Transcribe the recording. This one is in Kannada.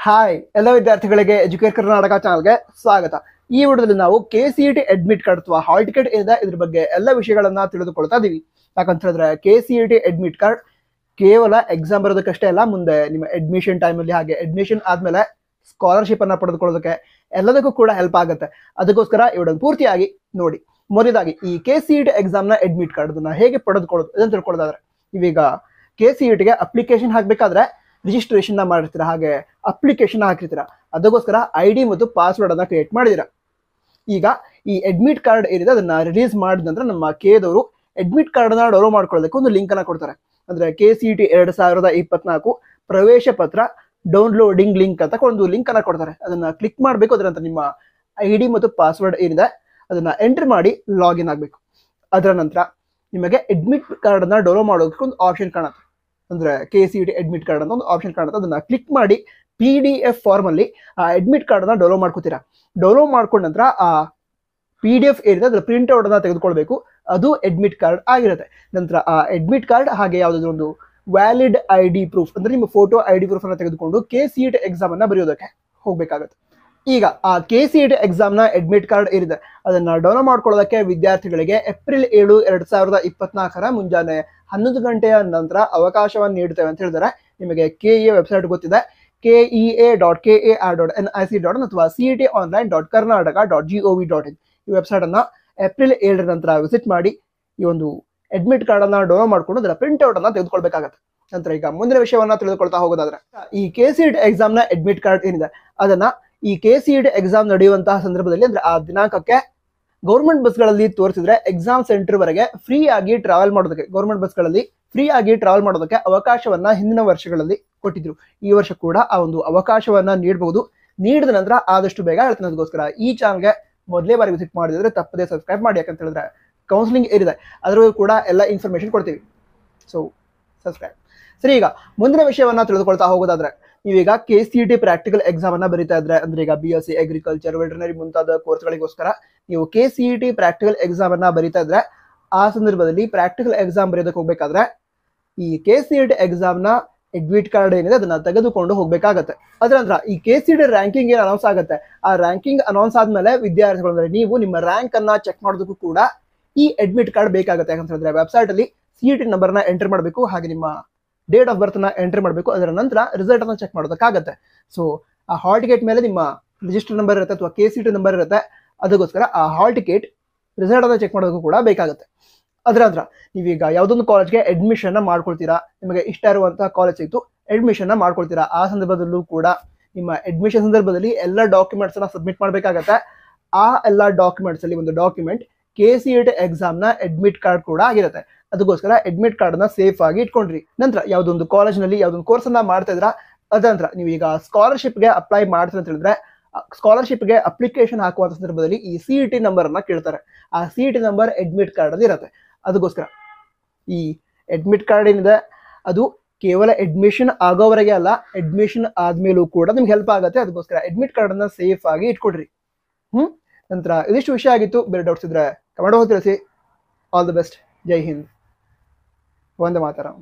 ಹಾಯ್ ಎಲ್ಲ ವಿದ್ಯಾರ್ಥಿಗಳಿಗೆ ಎಜುಕೇಟ್ ಕರ್ನಾಟಕ ಚಾನಲ್ಗೆ ಸ್ವಾಗತ. ಈ ವಿಡಿಯೋದಲ್ಲಿ ನಾವು KCET ಅಡ್ಮಿಟ್ ಕಾರ್ಡ್ ಅಥವಾ ಹಾಲ್ ಟಿಕೆಟ್ ಏನಿದೆ ಇದ್ರ ಬಗ್ಗೆ ಎಲ್ಲ ವಿಷಯಗಳನ್ನ ತಿಳಿದುಕೊಳ್ತಾ ಇದೀವಿ. ಯಾಕಂತ ಹೇಳಿದ್ರೆ KCET ಅಡ್ಮಿಟ್ ಕಾರ್ಡ್ ಕೇವಲ ಎಕ್ಸಾಮ್ ಬರೋದಕ್ಕಷ್ಟೇ ಅಲ್ಲ, ಮುಂದೆ ನಿಮ್ಮ ಅಡ್ಮಿಷನ್ ಟೈಮಲ್ಲಿ ಹಾಗೆ ಅಡ್ಮಿಷನ್ ಆದ್ಮೇಲೆ ಸ್ಕಾಲರ್ಶಿಪ್ ಅನ್ನ ಪಡೆದುಕೊಳ್ಳೋದಕ್ಕೆ ಎಲ್ಲದಕ್ಕೂ ಕೂಡ ಹೆಲ್ಪ್ ಆಗುತ್ತೆ. ಅದಕ್ಕೋಸ್ಕರ ಈ ವಿಡಿಯೋ ಪೂರ್ತಿಯಾಗಿ ನೋಡಿ. ಮೊದಲಾಗಿ ಈ KCET ಎಕ್ಸಾಮ್ ನ ಅಡ್ಮಿಟ್ ಕಾರ್ಡ್ ಅನ್ನ ಹೇಗೆ ಪಡೆದುಕೊಳ್ಳೋದು ಇದನ್ನು ತಿಳ್ಕೊಳ್ಳೋದಾದ್ರೆ, ಇವೀಗ KCET ಗೆ ಅಪ್ಲಿಕೇಶನ್ ಹಾಕ್ಬೇಕಾದ್ರೆ ರಿಜಿಸ್ಟ್ರೇಷನ್ ಮಾಡಿರ್ತೀರಾ, ಹಾಗೆ ಅಪ್ಲಿಕೇಶನ್ ಹಾಕಿರ್ತೀರಾ. ಅದಕ್ಕೋಸ್ಕರ ID ಮತ್ತು ಪಾಸ್ವರ್ಡ್ ಅನ್ನ ಕ್ರಿಯೇಟ್ ಮಾಡಿದಿರಾ. ಈಗ ಈ ಅಡ್ಮಿಟ್ ಕಾರ್ಡ್ ಏನಿದೆ ಅದನ್ನ ರಿಲೀಸ್ ಮಾಡಿದ ನಂತರ ನಮ್ಮ KEದವರು ಅಡ್ಮಿಟ್ ಕಾರ್ಡ್ ನ ಡೌನ್ಲೋಡ್ ಮಾಡ್ಕೊಳ್ಳೋದಕ್ಕೆ ಒಂದು ಲಿಂಕ್ ಅನ್ನ ಕೊಡ್ತಾರೆ. ಅಂದ್ರೆ KCET 2024 ಪ್ರವೇಶ ಪತ್ರ ಡೌನ್ಲೋಡಿಂಗ್ ಲಿಂಕ್ ಅಂತ ಒಂದು ಲಿಂಕ್ ಅನ್ನ ಕೊಡ್ತಾರೆ. ಅದನ್ನ ಕ್ಲಿಕ್ ಮಾಡಬೇಕು. ಅದರ ನಂತರ ನಿಮ್ಮ ID ಮತ್ತು ಪಾಸ್ವರ್ಡ್ ಏನಿದೆ ಅದನ್ನ ಎಂಟ್ರಿ ಮಾಡಿ ಲಾಗಿನ್ ಆಗಬೇಕು. ಅದರ ನಂತರ ನಿಮಗೆ ಅಡ್ಮಿಟ್ ಕಾರ್ಡ್ ಅನ್ನ ಡೌನ್ಲೋಡ್ ಮಾಡೋದಕ್ಕೆ ಒಂದು ಆಪ್ಷನ್ ಕಾಣುತ್ತೆ. ಅಂದ್ರೆ KCET ಅಡ್ಮಿಟ್ ಕಾರ್ಡ್ ಅಂತ ಒಂದು ಆಪ್ಷನ್ ಕಾಣುತ್ತೆ. ಅದನ್ನ ಕ್ಲಿಕ್ ಮಾಡಿ PDF ಫಾರ್ಮ್ ಅಲ್ಲಿ ಆ ಅಡ್ಮಿಟ್ ಕಾರ್ಡ್ ಅನ್ನ ಡೌನ್ಲೋಡ್ ಮಾಡ್ಕೋತೀರಾ. ಡೌನ್ಲೋಡ್ ಮಾಡ್ಕೊಂಡ ನಂತರ ಆ PDF ಏನಿದೆ ಅದರ ಪ್ರಿಂಟ್ ಔಟ್ ಅನ್ನ ತೆಗೆದುಕೊಳ್ಬೇಕು. ಅದು ಅಡ್ಮಿಟ್ ಕಾರ್ಡ್ ಆಗಿರುತ್ತೆ. ನಂತರ ಆ ಅಡ್ಮಿಟ್ ಕಾರ್ಡ್ ಹಾಗೆ ಯಾವುದಾದ್ರೂ ಒಂದು ವ್ಯಾಲಿಡ್ ID ಪ್ರೂಫ್ ಅಂದ್ರೆ ನಿಮ್ಮ ಫೋಟೋ ID ಪ್ರೂಫ್ ಅನ್ನ ತೆಗೆದುಕೊಂಡು KCET ಎಕ್ಸಾಮ್ ಅನ್ನ ಬರೆಯೋದಕ್ಕೆ ಹೋಗ್ಬೇಕಾಗುತ್ತೆ. ಈಗ ಆ KCET ಎಕ್ಸಾಮ್ ನ ಅಡ್ಮಿಟ್ ಕಾರ್ಡ್ ಏನಿದೆ ಅದನ್ನ ಡೌನ್ಲೋಡ್ ಮಾಡ್ಕೊಳ್ಳೋದಕ್ಕೆ ವಿದ್ಯಾರ್ಥಿಗಳಿಗೆ ಏಪ್ರಿಲ್ 7, 2024 ಮುಂಜಾನೆ 11 ಗಂಟೆಯ ನಂತರ ಅವಕಾಶವನ್ನು ನೀಡುತ್ತೇವೆ ಅಂತ ಹೇಳಿದರೆ, ನಿಮಗೆ KE ವೆಬ್ಸೈಟ್ ಗೊತ್ತಿದೆ, kea.kar.nic.in ಅಥವಾ cetonline.karnataka.gov.in ಈ ವೆಬ್ಸೈಟ್ ಅನ್ನ ಏಪ್ರಿಲ್ 7 ನಂತರ ವಿಸಿಟ್ ಮಾಡಿ ಈ ಒಂದು ಅಡ್ಮಿಟ್ ಕಾರ್ಡ್ ಅನ್ನ ಡೌನ್ಲೋಡ್ ಮಾಡ್ಕೊಂಡು ಅದರ ಪ್ರಿಂಟ್ ಔಟ್ ಅನ್ನ ತೆಗೆದುಕೊಳ್ಬೇಕಾಗತ್ತೆ. ನಂತರ ಈಗ ಮುಂದಿನ ವಿಷಯವನ್ನ ತಿಳಿದುಕೊಳ್ತಾ ಹೋಗೋದಾದ್ರೆ, ಈ KCET ಎಕ್ಸಾಮ್ ನ ಅಡ್ಮಿಟ್ ಕಾರ್ಡ್ ಏನಿದೆ ಅದನ್ನ ಈ KCET ಎಕ್ಸಾಮ್ ನಡೆಯುವಂತಹ ಸಂದರ್ಭದಲ್ಲಿ ಅಂದ್ರೆ ಆ ದಿನಾಂಕಕ್ಕೆ ಗೌರ್ಮೆಂಟ್ ಬಸ್ಗಳಲ್ಲಿ ತೋರಿಸಿದ್ರೆ ಎಕ್ಸಾಮ್ ಸೆಂಟರ್ ವರೆಗೆ ಫ್ರೀ ಆಗಿ ಟ್ರಾವೆಲ್ ಮಾಡೋದಕ್ಕೆ, ಗೌರ್ಮೆಂಟ್ ಬಸ್ಗಳಲ್ಲಿ ಫ್ರೀ ಆಗಿ ಟ್ರಾವೆಲ್ ಮಾಡೋದಕ್ಕೆ ಅವಕಾಶವನ್ನ ಹಿಂದಿನ ವರ್ಷಗಳಲ್ಲಿ ಕೊಟ್ಟಿದ್ರು. ಈ ವರ್ಷ ಕೂಡ ಆ ಒಂದು ಅವಕಾಶವನ್ನ ನೀಡಬಹುದು. ನೀಡಿದ ನಂತರ ಆದಷ್ಟು ಬೇಗ ಹೇಳ್ತೀನಿ. ಅದಕ್ಕೋಸ್ಕರ ಈ ಚಾನಲ್ಗೆ ಮೊದಲೇ ಬಾರಿ ವಿಸಿಟ್ ಮಾಡಿದ್ರೆ ತಪ್ಪದೇ ಸಬ್ಸ್ಕ್ರೈಬ್ ಮಾಡಿ. ಯಾಕಂತ ಹೇಳಿದ್ರೆ ಕೌನ್ಸಿಲಿಂಗ್ ಏನಿದೆ ಅದರಲ್ಲೂ ಕೂಡ ಎಲ್ಲ ಇನ್ಫಾರ್ಮೇಶನ್ ಕೊಡ್ತೀವಿ. So subscribe. ಸರಿ, ಈಗ ಮುಂದಿನ ವಿಷಯವನ್ನ ತಿಳಿದುಕೊಳ್ತಾ ಹೋಗೋದಾದ್ರೆ, ನೀವೀಗ KCET ಪ್ರಾಕ್ಟಿಕಲ್ ಎಕ್ಸಾಮ್ ಅನ್ನ ಬರೀತಾ ಇದ್ರೆ, ಅಂದ್ರೆ ಈಗ BSc ಅಗ್ರಿಕಲ್ಚರ್, ವೆಟರ್ನರಿ ಮುಂತಾದ ಕೋರ್ಸ್ಗಳಿಗೋಸ್ಕರ ನೀವು KCET ಪ್ರಾಕ್ಟಿಕಲ್ ಎಕ್ಸಾಮ್ ಅನ್ನ ಬರೀತಾ ಇದ್ರೆ, ಆ ಸಂದರ್ಭದಲ್ಲಿ ಪ್ರಾಕ್ಟಿಕಲ್ ಎಕ್ಸಾಮ್ ಬರೆಯೋದಕ್ಕೆ ಹೋಗ್ಬೇಕಾದ್ರೆ ಈ KCET ಎಕ್ಸಾಮ್ ನ ಅಡ್ಮಿಟ್ ಕಾರ್ಡ್ ಏನಿದೆ ಅದನ್ನ ತೆಗೆದುಕೊಂಡು ಹೋಗ್ಬೇಕಾಗತ್ತೆ. ಅದರ ನಂತರ ಈ KCET ರ್ಯಾಂಕಿಂಗ್ ಏನು ಅನೌನ್ಸ್ ಆಗುತ್ತೆ, ಆ ರ್ಯಾಂಕಿಂಗ್ ಅನೌನ್ಸ್ ಆದ್ಮೇಲೆ ವಿದ್ಯಾರ್ಥಿಗಳು ಅಂದ್ರೆ ನೀವು ನಿಮ್ಮ ರ್ಯಾಂಕ್ ಅನ್ನ ಚೆಕ್ ಮಾಡೋದಕ್ಕೂ ಕೂಡ ಈ ಅಡ್ಮಿಟ್ ಕಾರ್ಡ್ ಬೇಕಾಗುತ್ತೆ. ಯಾಕಂತ ಹೇಳಿದ್ರೆ ವೆಬ್ಸೈಟ್ ಅಲ್ಲಿ CET ನಂಬರ್ನ ಎಂಟರ್ ಮಾಡಬೇಕು, ಹಾಗೆ ನಿಮ್ಮ ಡೇಟ್ ಆಫ್ ಬರ್ತ್ ನ ಎಂಟ್ರಿ ಮಾಡಬೇಕು. ಅದರ ನಂತರ ರಿಸಲ್ಟ್ ಅನ್ನ ಚೆಕ್ ಮಾಡೋದಕ್ಕಾಗತ್ತೆ. ಸೊ ಆ ಹಾಲ್ ಟಿಕೆಟ್ ಮೇಲೆ ನಿಮ್ಮ ರಿಜಿಸ್ಟರ್ ನಂಬರ್ ಇರುತ್ತೆ ಅಥವಾ KCET ನಂಬರ್ ಇರುತ್ತೆ. ಅದಕ್ಕೋಸ್ಕರ ಆ ಹಾಲ್ ಟಿಕೆಟ್ ರಿಸಲ್ಟ್ ಅನ್ನ ಚೆಕ್ ಮಾಡೋದಕ್ಕೂ ಕೂಡ ಬೇಕಾಗುತ್ತೆ. ಅದರ ನಂತರ ನೀವೀಗ ಯಾವುದೊಂದು ಕಾಲೇಜ್ಗೆ ಅಡ್ಮಿಷನ್ ಮಾಡ್ಕೊಳ್ತೀರಾ, ನಿಮಗೆ ಇಷ್ಟ ಇರುವಂತಹ ಕಾಲೇಜ್ ಸಿಕ್ತು, ಅಡ್ಮಿಷನ್ ಮಾಡ್ಕೊಳ್ತೀರಾ. ಆ ಸಂದರ್ಭದಲ್ಲೂ ಕೂಡ ನಿಮ್ಮ ಅಡ್ಮಿಷನ್ ಸಂದರ್ಭದಲ್ಲಿ ಎಲ್ಲ ಡಾಕ್ಯುಮೆಂಟ್ಸ್ ಅನ್ನ ಸಬ್ಮಿಟ್ ಮಾಡಬೇಕಾಗತ್ತೆ. ಆ ಎಲ್ಲ ಡಾಕ್ಯುಮೆಂಟ್ಸ್ ಅಲ್ಲಿ ಒಂದು ಡಾಕ್ಯುಮೆಂಟ್ KCET ಎಕ್ಸಾಮ್ ನ ಅಡ್ಮಿಟ್ ಕಾರ್ಡ್ ಕೂಡ ಆಗಿರುತ್ತೆ. ಅದಕ್ಕೋಸ್ಕರ ಅಡ್ಮಿಟ್ ಕಾರ್ಡ್ ಅನ್ನ ಸೇಫ್ ಆಗಿ ಇಟ್ಕೊಂಡ್ರಿ. ನಂತರ ಯಾವುದೊಂದು ಕಾಲೇಜ್ನಲ್ಲಿ ಯಾವುದೊಂದು ಕೋರ್ಸ್ ಅನ್ನ ಮಾಡ್ತಾ ಇದ್ರ, ಅದ ನಂತರ ನೀವು ಈಗ ಸ್ಕಾಲರ್ಶಿಪ್ಗೆ ಅಪ್ಲೈ ಮಾಡ್ತೀರ ಅಂತ ಹೇಳಿದ್ರೆ, ಸ್ಕಾಲರ್ಶಿಪ್ಗೆ ಅಪ್ಲಿಕೇಶನ್ ಹಾಕುವಂತ ಸಂದರ್ಭದಲ್ಲಿ ಈ CET ನಂಬರ್ ಅನ್ನ ಕೇಳ್ತಾರೆ. ಆ CET ನಂಬರ್ ಅಡ್ಮಿಟ್ ಕಾರ್ಡ್ ಅಲ್ಲಿ ಇರುತ್ತೆ. ಅದಕ್ಕೋಸ್ಕರ ಈ ಅಡ್ಮಿಟ್ ಕಾರ್ಡ್ ಏನಿದೆ ಅದು ಕೇವಲ ಅಡ್ಮಿಷನ್ ಆಗೋವರೆಗೆ ಅಲ್ಲ, ಅಡ್ಮಿಷನ್ ಆದ್ಮೇಲೂ ಕೂಡ ನಿಮ್ಗೆ ಹೆಲ್ಪ್ ಆಗುತ್ತೆ. ಅದಕ್ಕೋಸ್ಕರ ಅಡ್ಮಿಟ್ ಕಾರ್ಡ್ ಅನ್ನ ಸೇಫ್ ಆಗಿ ಇಟ್ಕೊಡ್ರಿ. ನಂತರ ಇದಿಷ್ಟು ವಿಷಯ ಆಗಿತ್ತು. ಬೇರೆ ಡೌಟ್ಸ್ ಇದ್ರೆ ಕಮೆಂಟ್ ಹೋಗಿ ತಿಳಿಸಿ. All the best. ಜೈ ಹಿಂದ್. ವಂದೇ ಮಾತರಂ.